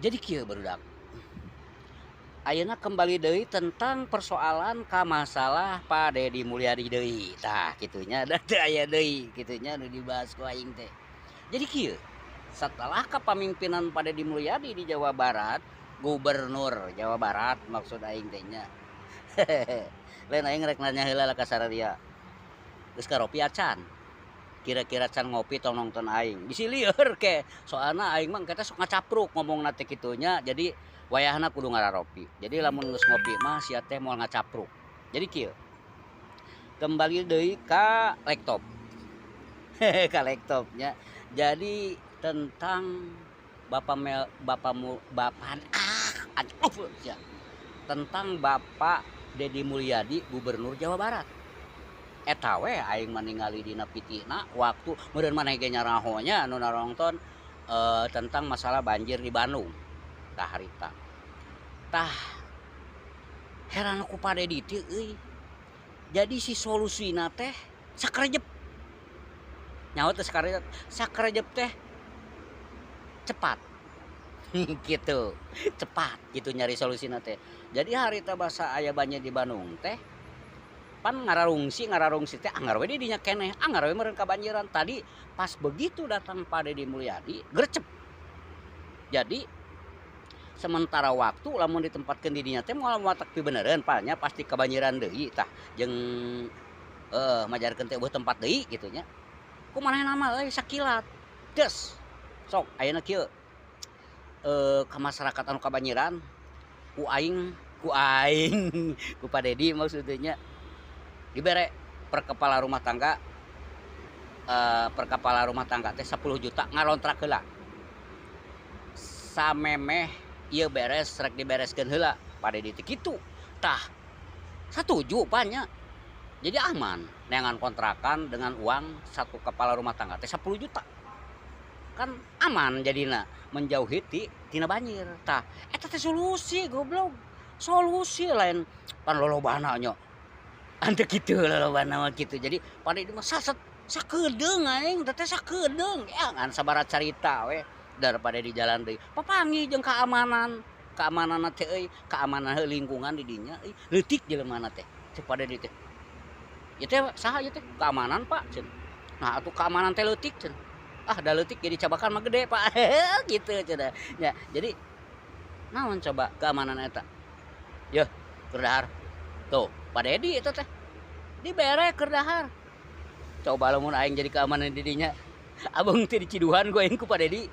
Jadi kieu barudak, ayeuna kembali deui tentang persoalan ka masalah Pak Deddy Mulyadi deui. Tah kitunya da teu aya deui kitunya nu dibahas ku aing teh. Jadi kieu, setelah kepemimpinan Pak Deddy Mulyadi di Jawa Barat, Gubernur Jawa Barat maksud aing teh nya. Lain aing rek nanya heula ka sararia. Geus karopi acan. Kira-kira can ngopi tong nonton aing. Bisi lieur ke. Soalna aing mah kita sok ngacapruk ngomongna teh kitunya. Jadi wayahna kudu ngararopi. Jadi lamun geus ngopi mah sia teh moal ngacapruk. Jadi kieu. Kembali deui ka laptop. Ka laptopnya. Jadi tentang aduh ya. Tentang Bapak Deddy Mulyadi Gubernur Jawa Barat. Eta we aing mah ningali dina pitina waktu meureun maneh ge nyarahonya anu narongton tentang masalah banjir di Bandung tah harita. Tah heran ku Pak Deddy teh euy. Jadi si solusina teh sakrejep. Nyaho teh sakrejep teh cepat. Gitu. Cepat gitu nyari solusina teh. Jadi harita basa aya banjir di Bandung teh pan ngararungsi teh anggar we di dinya keneh anggar we meureun kabanjiran tadi pas begitu datang Pak Deddy Mulyadi gercep. Jadi sementara waktu lamun ditempatkeun di dinya teh moal watak benereun palnya pasti kabanjiran deui tah jeung majarkeun teh eueuh tempat deui kitu nya. Kumanehna mah euy sakilat. Geus. Sok ayeuna kieu ka masyarakat anu kabanjiran ku aing ku Pak Deddy maksudnya dibere per kepala rumah tangga teh 10 juta ngarontrak heula. Samemeh ieu beres rek dibereskeun heula Pak Deddy teh kitu. Tah satuju panya. Jadi aman neangan kontrakan dengan uang satu kepala rumah tangga teh 10 juta. Kan aman jadina menjauhi tina banjir. Tah eta teh solusi goblok. Solusi lain pan lolobana nya. Ante kitu lolobana mah kitu. Jadi Pak Deddy mah sakedeung aing teh sakedeung ya ngan sabaraha carita we daripada di jalan deui. Papanggih jeung keamananna teh euy, keamanan lingkungan di dinya euy. Leutik jeleumana teh. Cek Pak Deddy teh. Ieu teh saha ieu teh? Keamanan Pak ceun. Nah atuh keamanan teh leutik ceun. Ah da leutik jadi cabakan mah gede Pak. Gitu cenah. Ya, jadi naon coba keamanan eta? Yeuh, keur dahar. Tuh, Pak Deddy itu teh dibere keur dahar. Coba lamun aing jadi keamanan di dinya. Abang teh di Ciduhan gue aing ku Pak Deddy.